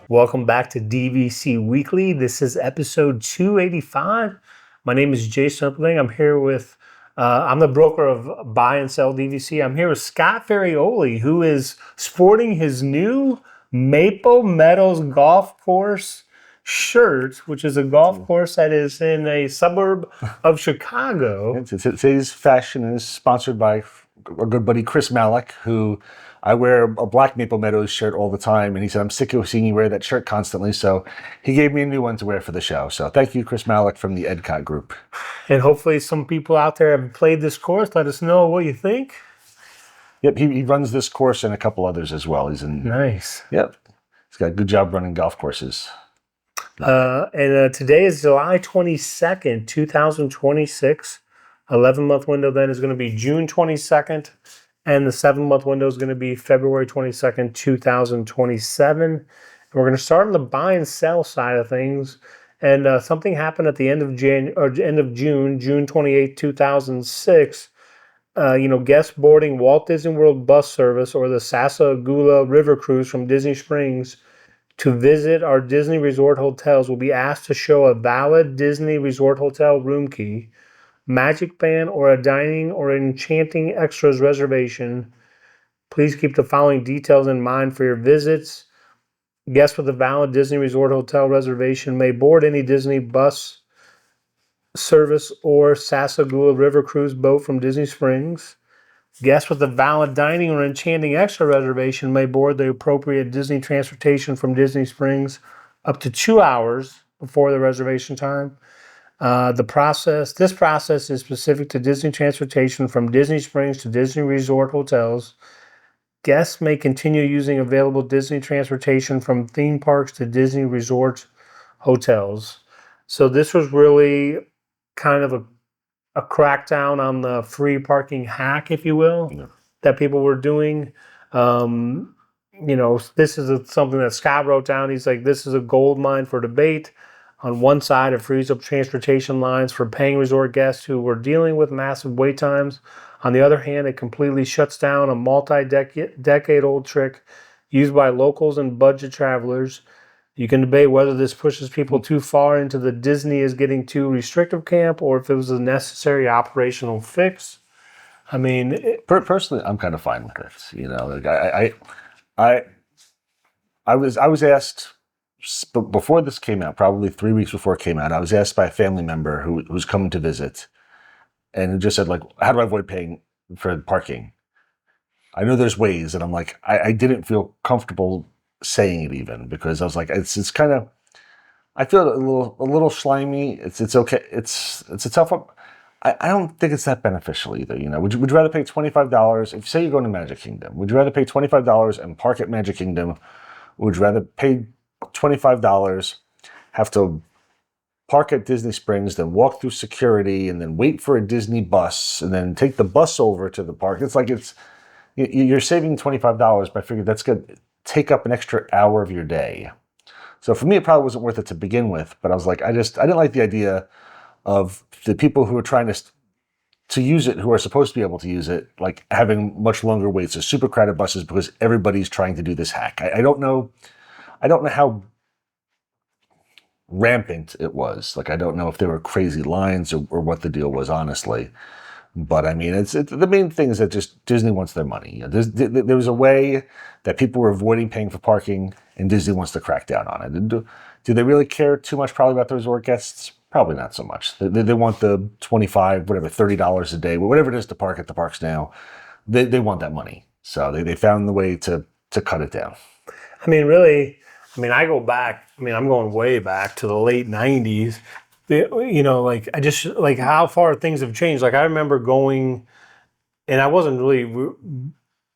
Welcome back to DVC Weekly. This is episode 285. My name is Jason Upling. I'm here with, I'm the broker of Buy and Sell DVC. I'm here with Scott Ferrioli, who is sporting his new Maple Meadows Golf Course shirt, which is a golf course that is in a suburb of Chicago. Today's fashion is sponsored by our good buddy Chris Malik, who I wear a black Maple Meadows shirt all the time, and he said, I'm sick of seeing you wear that shirt constantly, so he gave me a new one to wear for the show. So thank you, Chris Malik from the Edcott Group. And hopefully some people out there have played this course. Let us know what you think. Yep, he runs this course and a couple others as well. He's in. Nice. Yep, he's got a good job running golf courses. Today is July 22nd, 2026. 11-month window then is going to be June 22nd. And the 7-month window is going to be February 22nd, 2027. And we're going to start on the buy and sell side of things. And something happened at the end of June, June 28, 2006. Guest boarding Walt Disney World bus service or the Sassagoula River Cruise from Disney Springs to visit our Disney Resort hotels will be asked to show a valid Disney Resort hotel room key, magic band, or a dining or enchanting extras reservation. Please keep the following details in mind for your visits. Guests with a valid Disney Resort hotel reservation may board any Disney bus service or Sassagoula River Cruise boat from Disney Springs. Guests with a valid dining or enchanting extra reservation may board the appropriate Disney transportation from Disney Springs up to 2 hours before the reservation time. This process is specific to Disney transportation from Disney Springs to Disney Resort hotels. Guests may continue using available Disney transportation from theme parks to Disney Resort hotels. So this was really kind of a crackdown on the free parking hack, if you will, that people were doing. This is something that Scott wrote down. He's like, this is a gold mine for debate. On one side, it frees up transportation lines for paying resort guests who were dealing with massive wait times. On the other hand, it completely shuts down a multi-decade-old trick used by locals and budget travelers. You can debate whether this pushes people too far into the Disney is getting too restrictive camp or if it was a necessary operational fix. I mean, Personally, I'm kind of fine with it. I was asked before this came out, probably 3 weeks before it came out, I was asked by a family member who's coming to visit, and who just said, like, how do I avoid paying for parking? I know there's ways, and I'm like, I didn't feel comfortable saying it even, because I was like, it's kind of, I feel a little slimy. It's okay. It's a tough one. I don't think it's that beneficial either. Would you rather pay $25 if, say, you're going to Magic Kingdom? Would you rather pay $25 and park at Magic Kingdom? Or would you rather pay $25, have to park at Disney Springs, then walk through security, and then wait for a Disney bus, and then take the bus over to the park? It's like you're saving $25, but I figured that's going to take up an extra hour of your day. So for me, it probably wasn't worth it to begin with. But I was like, I didn't like the idea of the people who are trying to use it, who are supposed to be able to use it, like having much longer waits. So super crowded buses because everybody's trying to do this hack. I don't know how rampant it was. Like, I don't know if there were crazy lines or what the deal was, honestly. But I mean, it's the main thing is that just Disney wants their money. There was a way that people were avoiding paying for parking, and Disney wants to crack down on it. Do they really care too much probably about the resort guests? Probably not so much. They want the $25, whatever, $30 a day, whatever it is to park at the parks now. They want that money. So they found the way to cut it down. I mean, really, I go back. I'm going way back to the late 90s. How far things have changed. Like, I remember going, and I wasn't really,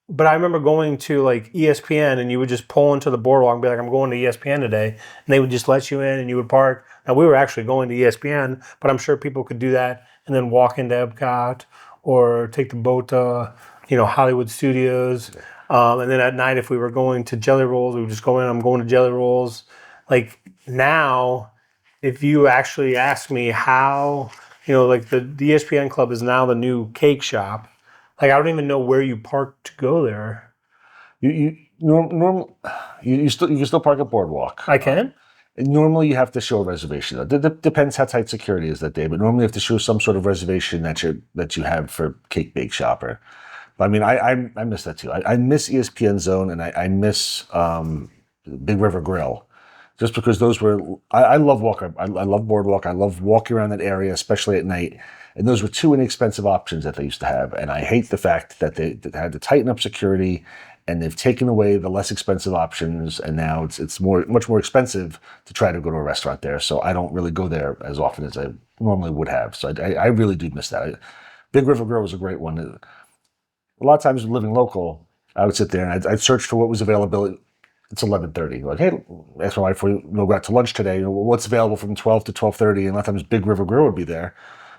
but I remember going to like ESPN, and you would just pull into the boardwalk and be like, I'm going to ESPN today. And they would just let you in and you would park. Now, we were actually going to ESPN, but I'm sure people could do that and then walk into Epcot or take the boat to, Hollywood Studios. And then at night, if we were going to Jelly Rolls, we would just go in, I'm going to Jelly Rolls. Like, now, if you actually ask me how, like the ESPN Club is now the new cake shop. Like, I don't even know where you park to go there. Normal. You can still park at Boardwalk. I can? And normally you have to show a reservation. Depends how tight security is that day, but normally you have to show some sort of reservation that you have for Cake Bake Shopper. But I mean, I miss that too. I miss ESPN Zone, and I miss Big River Grill, just because those were. I love Walker. I love Boardwalk. I love walking around that area, especially at night. And those were two inexpensive options that they used to have. And I hate the fact that they had to tighten up security, and they've taken away the less expensive options, and now it's much more expensive to try to go to a restaurant there. So I don't really go there as often as I normally would have. So I really do miss that. Big River Grill was a great one. A lot of times living local, I would sit there and I'd search for what was available. It's 11:30. Like, hey, ask my wife, we'll go out to lunch today. What's available from 12 to 12:30? And a lot of times Big River Grill would be there.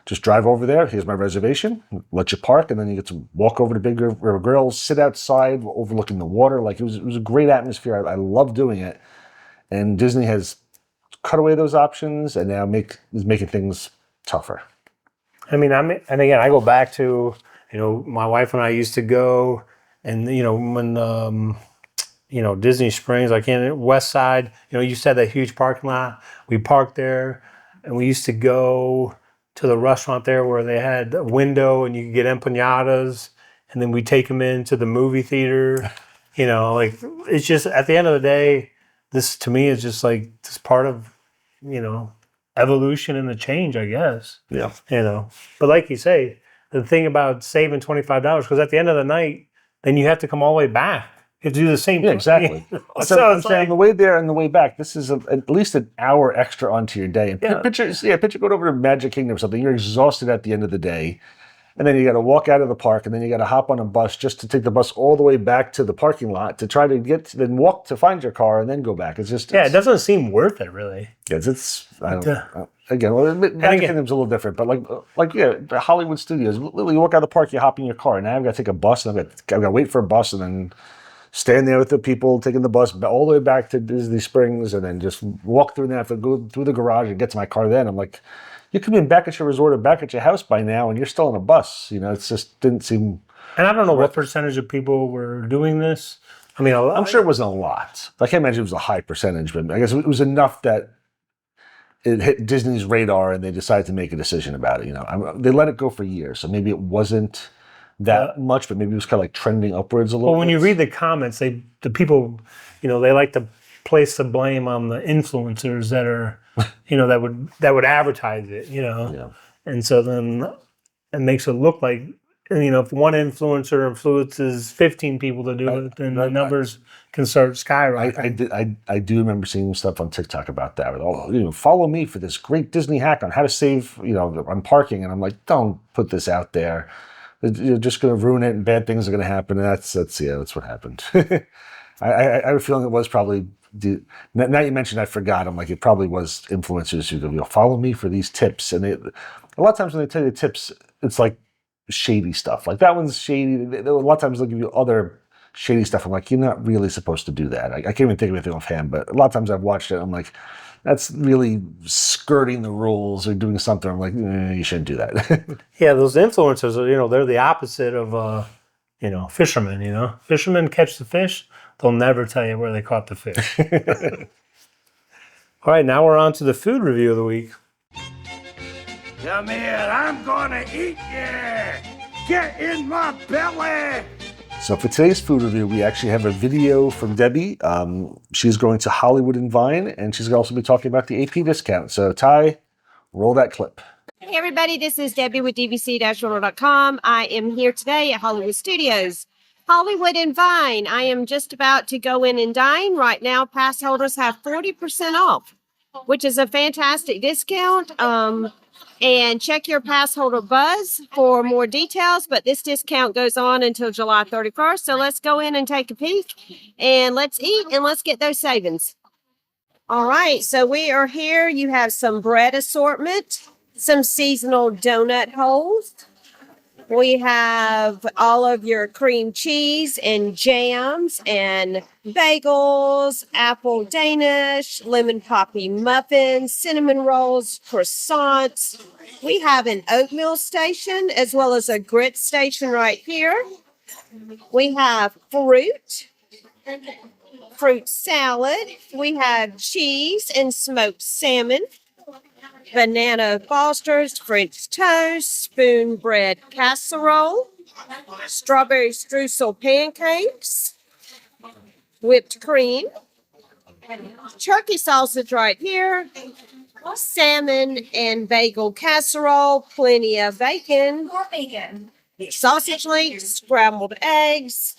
Just drive over there. Here's my reservation. Let you park, and then you get to walk over to Big River Grill, sit outside, overlooking the water. Like it was a great atmosphere. I love doing it. And Disney has cut away those options, and now is making things tougher. I mean, and again, I go back to, my wife and I used to go, and when Disney Springs, West Side, you said that huge parking lot. We parked there, and we used to go to the restaurant there where they had a window and you could get empanadas, and then we take them into the movie theater. It's just, at the end of the day, this to me is just like this part of, evolution and the change, I guess. Yeah. But like you say, the thing about saving $25, because at the end of the night, then you have to come all the way back. You have to do the same thing. Yeah, exactly. So I'm saying on the way there and the way back, this is at least an hour extra onto your day. And picture going over to Magic Kingdom or something. You're exhausted at the end of the day. And then you got to walk out of the park, and then you got to hop on a bus just to take the bus all the way back to the parking lot to try to then walk to find your car and then go back. It doesn't seem worth it, really. Yes, Magic Kingdom's a little different, but the Hollywood Studios, literally you walk out of the park, you hop in your car, now I've got to take a bus, and I've got to wait for a bus, and then stand there with the people taking the bus all the way back to Disney Springs, and then just walk through there, go through the garage and get to my car then. I'm like, you could be back at your resort or back at your house by now, and you're still on a bus. It just didn't seem... And I don't know what percentage of people were doing this. I mean, I'm sure it wasn't a lot. I can't imagine it was a high percentage, but I guess it was enough that it hit Disney's radar and they decided to make a decision about it. They let it go for years, so maybe it wasn't that much, but maybe it was kind of like trending upwards a little bit. Well, when you read the comments, the people, they like to place the blame on the influencers that are, that would advertise it, Yeah. And so then it makes it look like, if one influencer influences 15 people to do it, then the numbers can start skyrocketing. I do remember seeing stuff on TikTok about that. Follow me for this great Disney hack on how to save, on parking. And I'm like, don't put this out there. You're just going to ruin it, and bad things are going to happen. And that's what happened. I have a feeling it was probably. Now you mentioned, I forgot. I'm like, it probably was influencers who go, follow me for these tips. And a lot of times when they tell you the tips, it's like shady stuff. Like that one's shady. A lot of times they'll give you other shady stuff. I'm like, you're not really supposed to do that. I can't even think of anything offhand, but a lot of times I've watched it. I'm like, that's really skirting the rules or doing something. I'm like, you shouldn't do that. Yeah, those influencers are, they're the opposite of, fishermen. Fishermen catch the fish. They'll never tell you where they caught the fish. All right, now we're on to the food review of the week. Come here, I'm gonna eat you! Get in my belly! So for today's food review, we actually have a video from Debbie. She's going to Hollywood and Vine, and she's going to also be talking about the AP discount. So Ty, roll that clip. Hey everybody, this is Debbie with DVC-Rental.com. I am here today at Hollywood Studios. Hollywood and Vine. I am just about to go in and dine. Right now, pass holders have 40% off, which is a fantastic discount. And check your pass holder buzz for more details, but this discount goes on until July 31st. So let's go in and take a peek, and let's eat, and let's get those savings. All right, so we are here. You have some bread assortment, some seasonal donut holes. We have all of your cream cheese and jams and bagels, apple Danish, lemon poppy muffins, cinnamon rolls, croissants. We have an oatmeal station as well as a grit station right here. We have fruit fruit salad. We have cheese and smoked salmon, banana Foster's, French toast, spoon bread casserole, strawberry streusel pancakes, whipped cream, turkey sausage right here, salmon and bagel casserole, plenty of bacon, sausage links, scrambled eggs,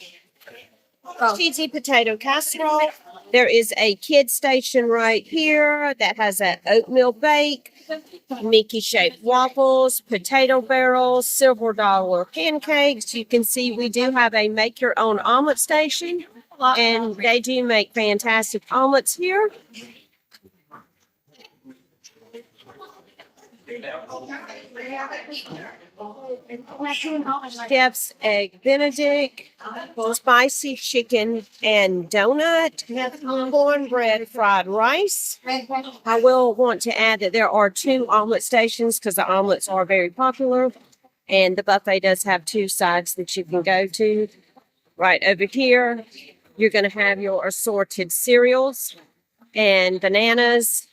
cheesy potato casserole. There is a kid station right here that has an oatmeal bake, Mickey-shaped waffles, potato barrels, silver dollar pancakes. You can see we do have a make-your-own omelet station, and they do make fantastic omelets here. Chef's Egg Benedict, spicy chicken and donut, cornbread fried rice. I will want to add that there are 2 omelet stations because the omelets are very popular, and the buffet does have 2 sides that you can go to. Right over here, you're going to have your assorted cereals and bananas.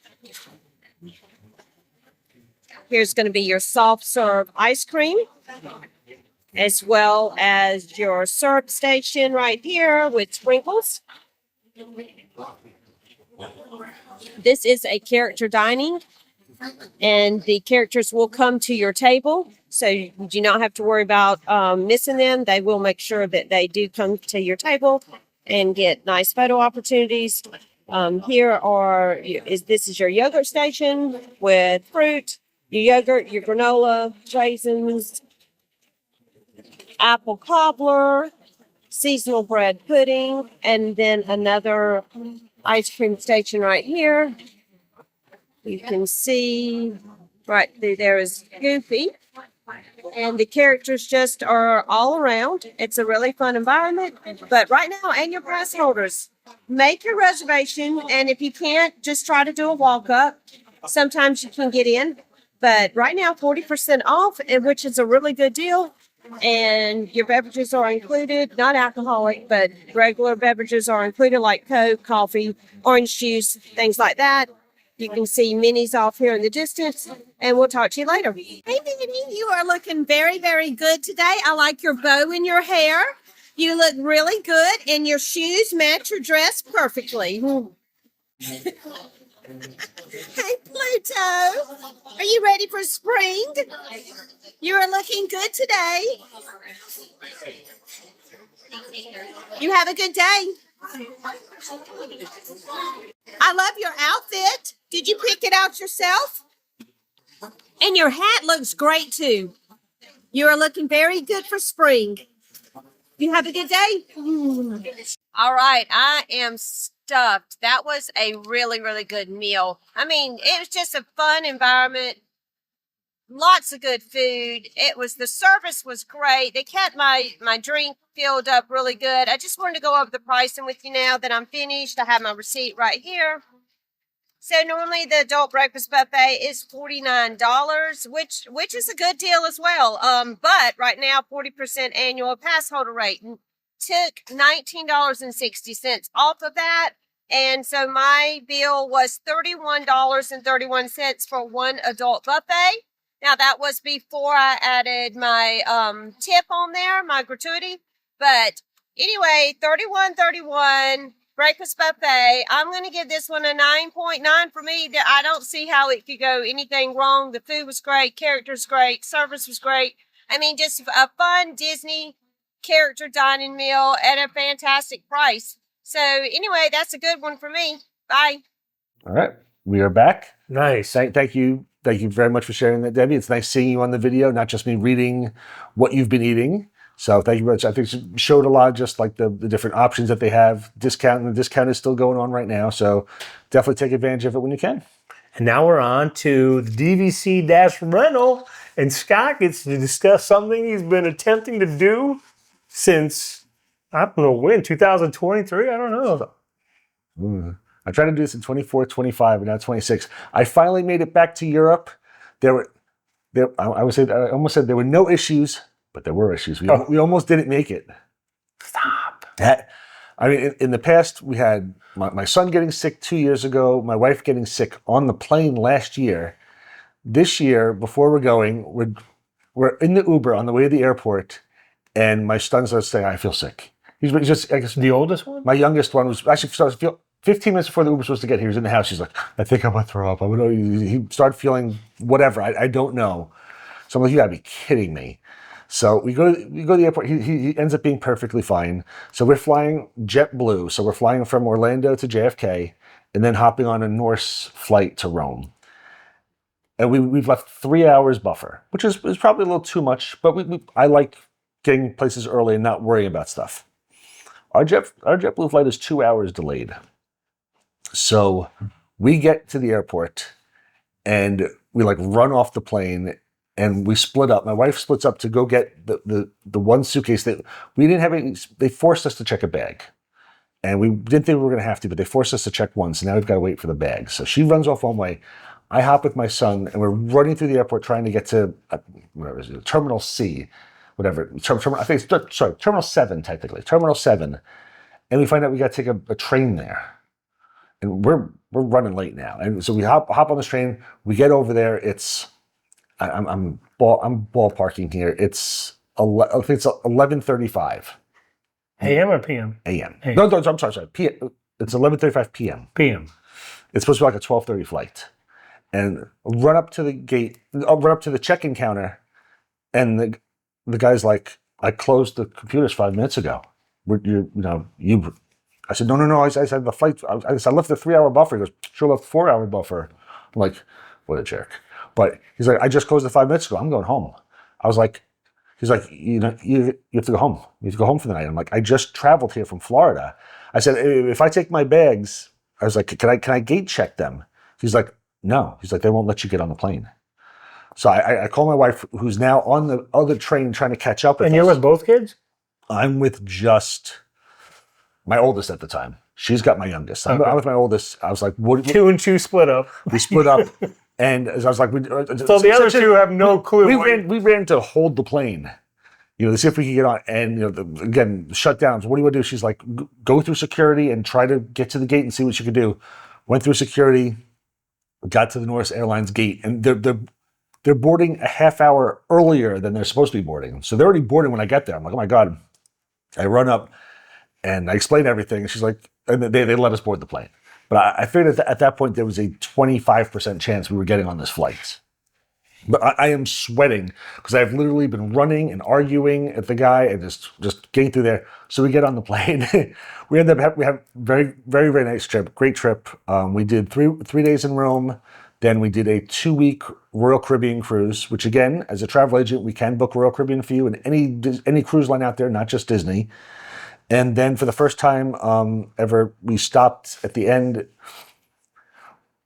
Here's going to be your soft serve ice cream, as well as your syrup station right here with sprinkles. This is a character dining, and the characters will come to your table, so you do not have to worry about missing them. They will make sure that they do come to your table and get nice photo opportunities. This is your yogurt station with fruit, your yogurt, your granola, raisins, apple cobbler, seasonal bread pudding, and then another ice cream station right here. You can see right there is Goofy. And the characters just are all around. It's a really fun environment. But right now, and your pass holders, make your reservation. And if you can't, just try to do a walk-up. Sometimes you can get in. But right now, 40% off, which is a really good deal. And your beverages are included, not alcoholic, but regular beverages are included, like Coke, coffee, orange juice, things like that. You can see Minnie's off here in the distance, and we'll talk to you later. Hey, Minnie, you are looking very, very good today. I like your bow in your hair. You look really good, and your shoes match your dress perfectly. Hey, Pluto, are you ready for spring? You are looking good today. You have a good day. I love your outfit. Did you pick it out yourself? And your hat looks great too. You are looking very good for spring. You have a good day. All right, I am stuffed. That was a really, really good meal. I mean, it was just a fun environment. Lots of good food. The service was great. They kept my drink filled up really good. I just wanted to go over the pricing with you now that I'm finished. I have my receipt right here. So normally the adult breakfast buffet is $49, which is a good deal as well. But right now, 40% annual pass holder rate. Took $19.60 off of that. And so my bill was $31.31 for one adult buffet. Now, that was before I added my tip on there, my gratuity. But anyway, $31.31 breakfast buffet. I'm going to give this one a 9.9 for me. I don't see how it could go anything wrong. The food was great. Characters great. Service was great. I mean, just a fun Disney character dining meal at a fantastic price. So anyway, that's a good one for me. Bye. All right. We are back. Nice. Thank you. Thank you very much for sharing that, Debbie. It's nice seeing you on the video, not just me reading what you've been eating. So thank you very much. I think it showed a lot, just like the different options that they have. Discount, and the discount is still going on right now. So definitely take advantage of it when you can. And now we're on to the DVC-Rental. And Scott gets to discuss something he's been attempting to do since, I don't know when, 2023? I don't know. I tried to do this in 24, 25, and now 26. I finally made it back to Europe. I almost said there were no issues, but there were issues. We almost didn't make it. Stop. I mean, in the past, we had my son getting sick 2 years ago, my wife getting sick on the plane last year. This year, before we're going, we're in the Uber on the way to the airport, and my son starts saying, I feel sick. He's just, I guess, The oldest one? my youngest one was actually started to feel 15 minutes before the Uber was supposed to get here. He was in the house. He's like, I think I'm going to throw up. He started feeling whatever. I don't know. So I'm like, you got to be kidding me. So we go to the airport. He ends up being perfectly fine. So we're flying JetBlue. So we're flying from Orlando to JFK and then hopping on a Norse flight to Rome. And we've left 3 hours buffer, which is probably a little too much, but I like getting places early and not worrying about stuff. Our JetBlue flight is 2 hours delayed. So we get to the airport and we like run off the plane and we split up. My wife splits up to go get the one suitcase that we didn't have any. They forced us to check a bag. And we didn't think we were going to have to, but they forced us to check once. And now we've got to wait for the bag. So she runs off one way. I hop with my son and we're running through the airport trying to get to, whatever is it, Terminal C, whatever. I think it's, sorry, Terminal 7 technically, Terminal 7. And we find out we got to take a train there. And we're running late now. And so we hop on this train. We get over there. It's, I'm ballparking here. I think it's 11:35 AM or PM? a.m. No, I'm sorry. PM. It's 11:35 p.m. PM. It's supposed to be like a 12:30 flight. And run up to the gate, run up to the check-in counter, and the guy's like, I closed the computers 5 minutes ago. I said, no. I said the flight. I left the 3 hour buffer. He goes, sure, left 4 hour buffer. I'm like, what a jerk. But he's like, I just closed it 5 minutes ago. I'm going home. I was like, he's like, you have to go home. You have to go home for the night. I'm like, I just traveled here from Florida. I said, if I take my bags, I was like, can I gate check them? He's like, no. He's like, they won't let you get on the plane. So I call my wife, who's now on the other train trying to catch up with us. And you're with both kids? I'm with just my oldest at the time. She's got my youngest. I'm with my oldest. I was like, what? 2 and 2 split up. We split up. And as I was like, So the other two have no clue. We ran to hold the plane, to see if we could get on. And, again, shutdowns. What do you want to do? She's like, go through security and try to get to the gate and see what she could do. Went through security, got to the Norse Airlines gate, and they're boarding a half hour earlier than they're supposed to be boarding. So they're already boarding when I get there. I'm like, oh my God. I run up and I explain everything. And she's like, and they let us board the plane. But I figured at that point there was a 25% chance we were getting on this flight. But I am sweating because I've literally been running and arguing at the guy and just getting through there. So we get on the plane. We have very, very, very nice trip, great trip. We did three days in Rome. Then we did a 2-week Royal Caribbean cruise, which again, as a travel agent, we can book Royal Caribbean for you and any cruise line out there, not just Disney. And then for the first time ever, we stopped at the end.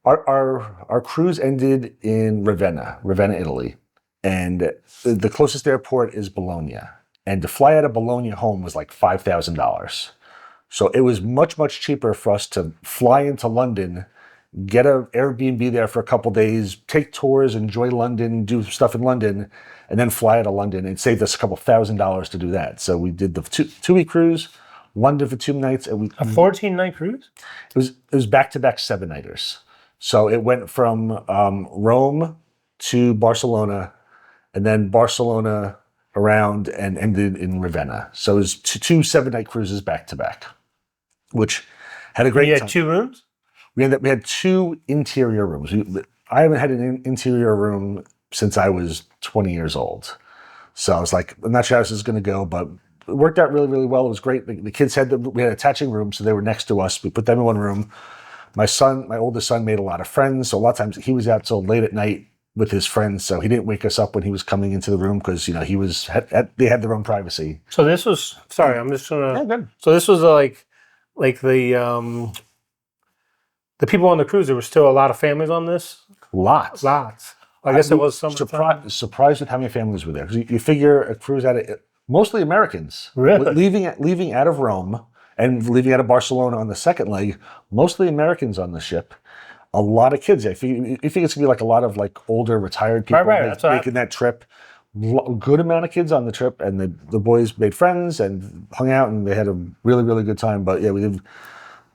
Our cruise ended in Ravenna, Italy. And the closest airport is Bologna. And to fly out of Bologna home was like $5,000. So it was much, much cheaper for us to fly into London, get an Airbnb there for a couple days, take tours, enjoy London, do stuff in London, and then fly out of London. It saved us a couple $1,000s to do that. So we did the two-week cruise, London for 2 nights. And a 14-night cruise? It was back-to-back 7-nighters. So it went from Rome to Barcelona, and then Barcelona around and ended in Ravenna. So it was two 7-night cruises back-to-back, which had a great time. You had 2 rooms? We had 2 interior rooms. I haven't had an interior room since I was 20 years old. So I was like, I'm not sure how this is going to go, but it worked out really, really well. It was great. The kids we had attaching rooms, so they were next to us. We put them in one room. My oldest son made a lot of friends. So a lot of times he was out till late at night with his friends. So he didn't wake us up when he was coming into the room because, they had their own privacy. So this was, sorry, I'm just going to. Yeah, good. So this was like the people on the cruise, there were still a lot of families on this? Lots. I guess it was some surprised with how many families were there. Because you figure a cruise out of mostly Americans. Really? Leaving out of Rome and leaving out of Barcelona on the second leg, mostly Americans on the ship. A lot of kids. You think it's gonna be like a lot of like older retired people making that trip. good amount of kids on the trip, and the boys made friends and hung out, and they had a really, really good time. But yeah, we did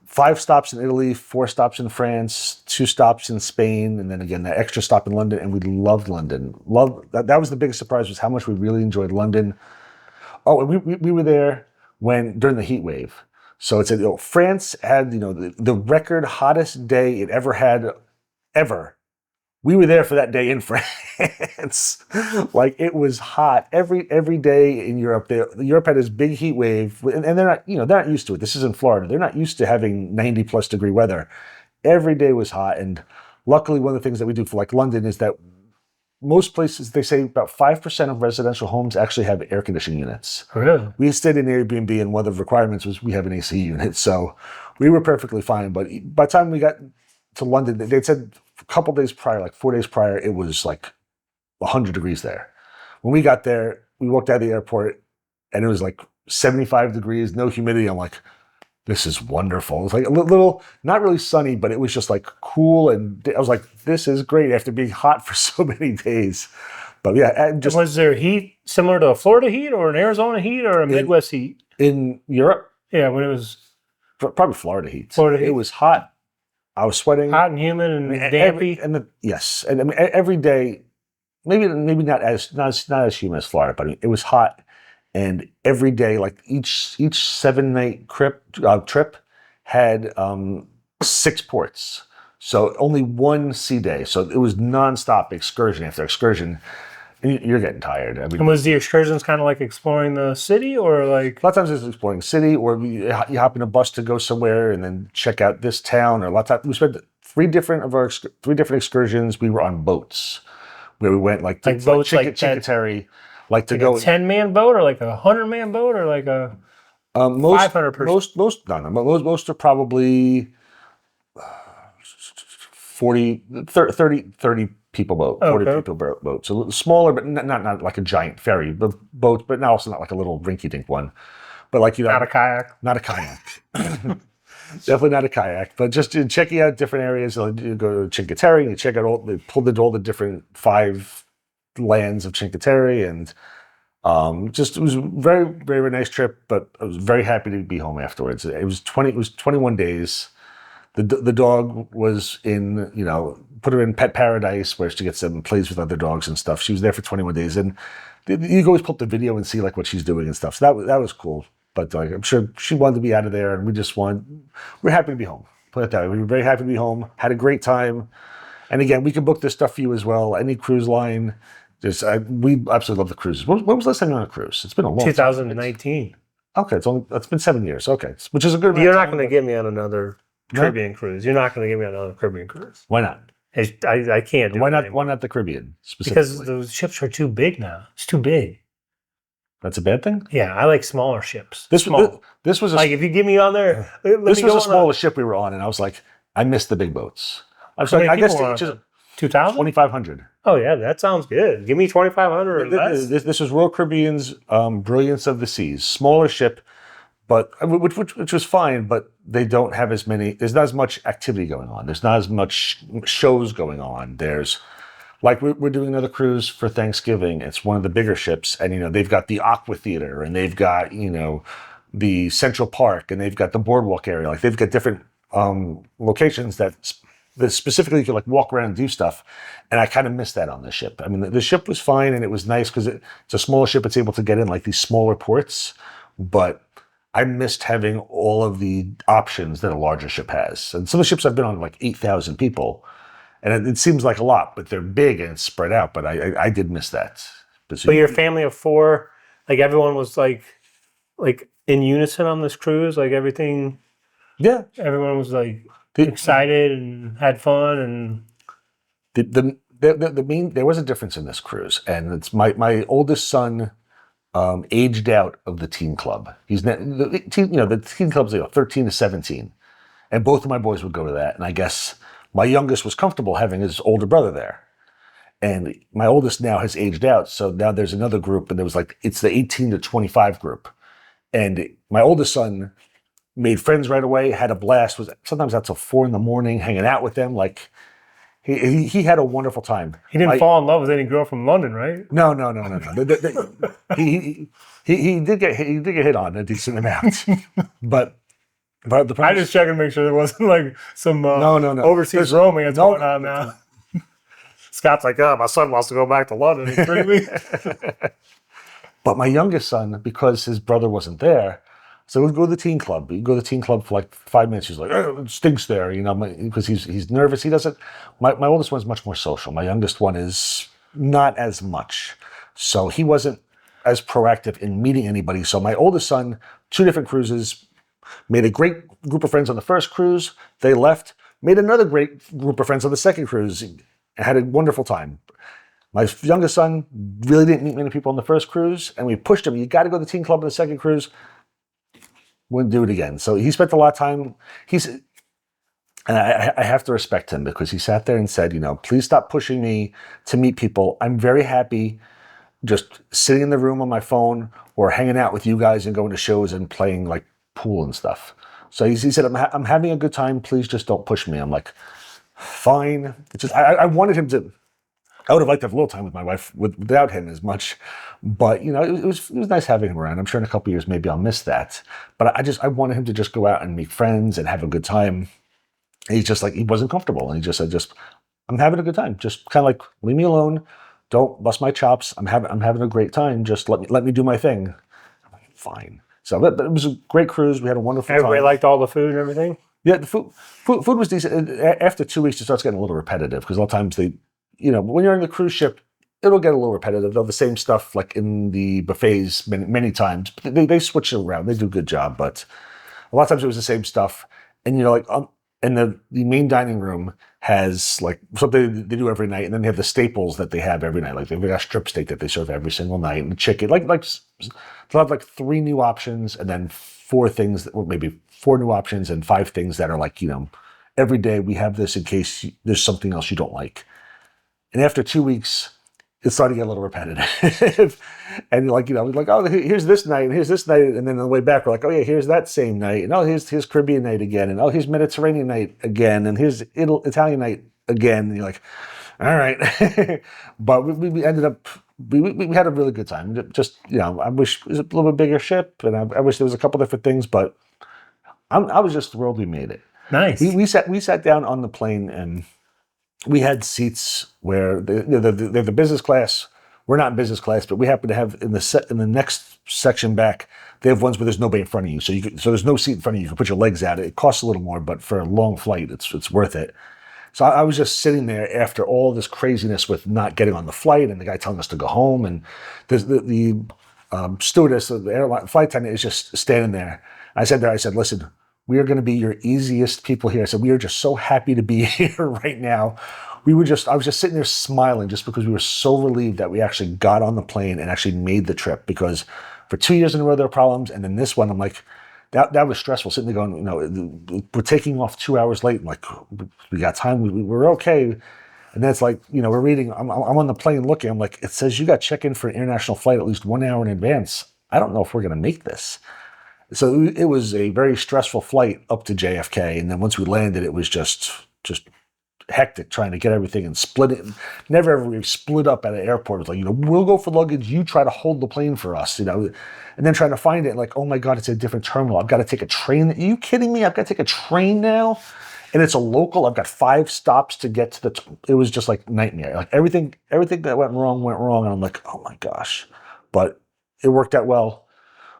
5 stops in Italy, 4 stops in France, 2 stops in Spain, and then again that extra stop in London. And we loved London. That was the biggest surprise, was how much we really enjoyed London. Oh, and we were there during the heat wave. So it's France had the record hottest day it ever had ever. We were there for that day in France. Like, it was hot every day in Europe. Europe had this big heat wave, and they're not used to it. This is in Florida. They're not used to having 90+ degree weather. Every day was hot, and luckily, one of the things that we do for like London is that most places, they say about 5% of residential homes actually have air conditioning units. Really? We stayed in Airbnb, and one of the requirements was we have an AC unit, so we were perfectly fine. But by the time we got to London, they said a couple days prior, like 4 days prior, it was like 100 degrees there. When we got there, we walked out of the airport, and it was like 75 degrees, no humidity. I'm like, this is wonderful. It was like a little, not really sunny, but it was just like cool. And I was like, this is great after being hot for so many days. But yeah, and just was there heat similar to a Florida heat or an Arizona heat or a Midwest heat? In Europe? Yeah, when it was Probably Florida heat. Florida heat. It was hot. I was sweating. Hot and humid and dampy. Yes. And I mean, every day, maybe not as humid as Florida, but it was hot. And every day, like each 7-night trip had 6 ports. So only 1 sea day. So it was nonstop excursion after excursion. And you're getting tired. I mean, And was the excursions kind of like exploring the city, or like? a lot of times it's exploring city, or you hop in a bus to go somewhere and then check out this town. Or a lot of times we spent 3 different excursions. We were on boats where we went like boats like Cinque Terre. Like to Like go a 10-man boat, or like a 100-man boat, or like a 500 person? Most are probably 30 people boat, 40 Okay. people boat. So smaller, but not like a giant ferry boat, but also not like a little rinky-dink one. But like, Not a kayak. not a kayak. Definitely not a kayak, but just checking out different areas. You go to Cinque Terre, you check out they pulled into all the different 5 lands of Cinque Terre, and it was a very, very nice trip. But I was very happy to be home afterwards. It was 21 days. The dog was in, put her in pet paradise where she gets and plays with other dogs and stuff. She was there for 21 days, and you can always pull up the video and see like what she's doing and stuff. So that was cool. But like, I'm sure she wanted to be out of there, and we're happy to be home. Put it that way. We were very happy to be home. Had a great time. And again, we can book this stuff for you as well. Any cruise line. We absolutely love the cruises. When was the last time you were on a cruise? It's been a long 2019. time. Okay, it's been 7 years. Okay, which is a good. You're not going to get me on another Caribbean cruise. You're not going to get me on another Caribbean cruise. Why not? I can't do Why it not? anymore. Why not the Caribbean specifically? Because those ships are too big now. It's too big. That's a bad thing. Yeah, I like smaller ships. This was Like, if you give me on there, this was the smallest ship we were on, and I was like, I missed the big boats. I was How like, many I guess people were on just it? 2,000? 2,500. Oh yeah, that sounds good. Give me 2,500 or less. This was Royal Caribbean's Brilliance of the Seas, smaller ship, but which was fine. But they don't have as many. There's not as much activity going on. There's not as much shows going on. There's like we're doing another cruise for Thanksgiving. It's one of the bigger ships, and they've got the Aqua Theater, and they've got the Central Park, and they've got the boardwalk area. Like they've got different locations that specifically you could like walk around and do stuff. And I kind of missed that on the ship. I mean, the ship was fine, and it was nice because it's a smaller ship. It's able to get in like these smaller ports, but I missed having all of the options that a larger ship has. And some of the ships I've been on like 8,000 people, and it seems like a lot, but they're big and it's spread out. But I did miss that. But your family of 4, like everyone was like in unison on this cruise, like everything. Yeah, Everyone was like excited and had fun, and there was a difference in this cruise, and it's my oldest son aged out of the teen club. The teen club's 13 to 17, and both of my boys would go to that. And I guess my youngest was comfortable having his older brother there, and my oldest now has aged out. So now there's another group, and there was it's the 18 to 25 group, and my oldest son made friends right away, had a blast, was sometimes out till 4 a.m, hanging out with them. Like, He had a wonderful time. He didn't fall in love with any girl from London, right? No. He did get hit on a decent amount, but the I problem just checking to make sure there wasn't like some No. overseas romance going on now. Scott's like, oh, my son wants to go back to London in 3 weeks. But my youngest son, because his brother wasn't there, so we'd go to the teen club. We'd go to the teen club for like 5 minutes. He's like, oh, it stinks there, because he's nervous. He doesn't. My oldest one's much more social. My youngest one is not as much. So he wasn't as proactive in meeting anybody. So my oldest son, 2 different cruises, made a great group of friends on the first cruise. They left, made another great group of friends on the second cruise, and had a wonderful time. My youngest son really didn't meet many people on the first cruise, and we pushed him. You got to go to the teen club on the second cruise. Wouldn't do it again. So he spent a lot of time. And I have to respect him because he sat there and said, please stop pushing me to meet people. I'm very happy just sitting in the room on my phone or hanging out with you guys and going to shows and playing like pool and stuff. So he said, I'm having a good time. Please just don't push me. I'm like, fine. It's just I wanted him to. I would have liked to have a little time with my wife without him as much, but it was nice having him around. I'm sure in a couple of years maybe I'll miss that. But I wanted him to just go out and meet friends and have a good time. And he's just like he wasn't comfortable, and he just said, I'm having a good time. Just kind of like leave me alone. Don't bust my chops. I'm having a great time. Just let me do my thing. I'm like, fine. So but it was a great cruise. We had a wonderful time. Everybody liked all the food and everything? Yeah, the food was decent. After 2 weeks, it starts getting a little repetitive because a lot of times when you're on the cruise ship, it'll get a little repetitive. They'll have the same stuff like in the buffets many times. But they switch it around. They do a good job, but a lot of times it was the same stuff. And and the main dining room has like something they do every night, and then they have the staples that they have every night. Like they've got strip steak that they serve every single night, and chicken. Like they'll have like 3 new options, and then 4 things or maybe 4 new options and 5 things that are like every day we have this in case there's something else you don't like. And after 2 weeks, it started to get a little repetitive. And oh, here's this night, and here's this night. And then on the way back, we're like, oh yeah, here's that same night. And oh, here's Caribbean night again. And oh, here's Mediterranean night again. And here's Italian night again. And you're like, all right. But we ended up, we had a really good time. Just, I wish it was a little bit bigger ship. And I wish there was a couple different things, but I was just thrilled we made it. Nice. We sat down on the plane, and we had seats where the business class. We're not in business class, but we happen to have in the next section back. They have ones where there's nobody in front of you, so there's no seat in front of you. You can put your legs out. It costs a little more, but for a long flight, it's worth it. So I was just sitting there after all this craziness with not getting on the flight and the guy telling us to go home, and the stewardess, the airline flight attendant, is just standing there. I said, listen. We are going to be your easiest people here. I said, we are just so happy to be here right now. I was just sitting there smiling just because we were so relieved that we actually got on the plane and actually made the trip, because for 2 years in a row there were problems. And then this one, I'm like, that was stressful, sitting there going, we're taking off 2 hours late. I'm like, we got time. We're okay. And then it's like, we're reading, I'm on the plane looking, I'm like, it says you got check-in for an international flight at least 1 hour in advance. I don't know if we're going to make this. So it was a very stressful flight up to JFK, and then once we landed, it was just hectic trying to get everything and split it. Never ever we split up at an airport. It was like, we'll go for luggage, you try to hold the plane for us, and then trying to find it, like, oh my God, it's a different terminal. I've got to take a train. Are you kidding me? I've got to take a train now? And it's a local. I've got 5 stops to get to it was just like nightmare. Like everything that went wrong, and I'm like, oh my gosh. But it worked out well.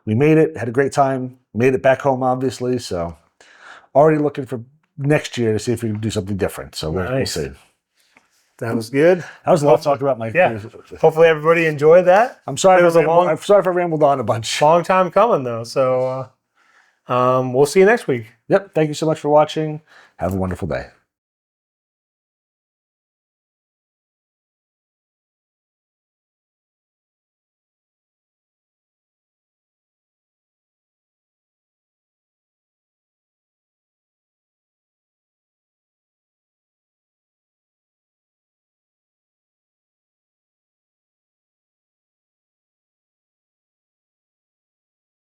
We made it, had a great time, made it back home, obviously. So already looking for next year to see if we can do something different. So we'll see. That was good. That was a lot to talk about my. Yeah. Hopefully everybody enjoyed that. I'm sorry. I'm sorry if I rambled on a bunch. Long time coming though. So we'll see you next week. Yep. Thank you so much for watching. Have a wonderful day.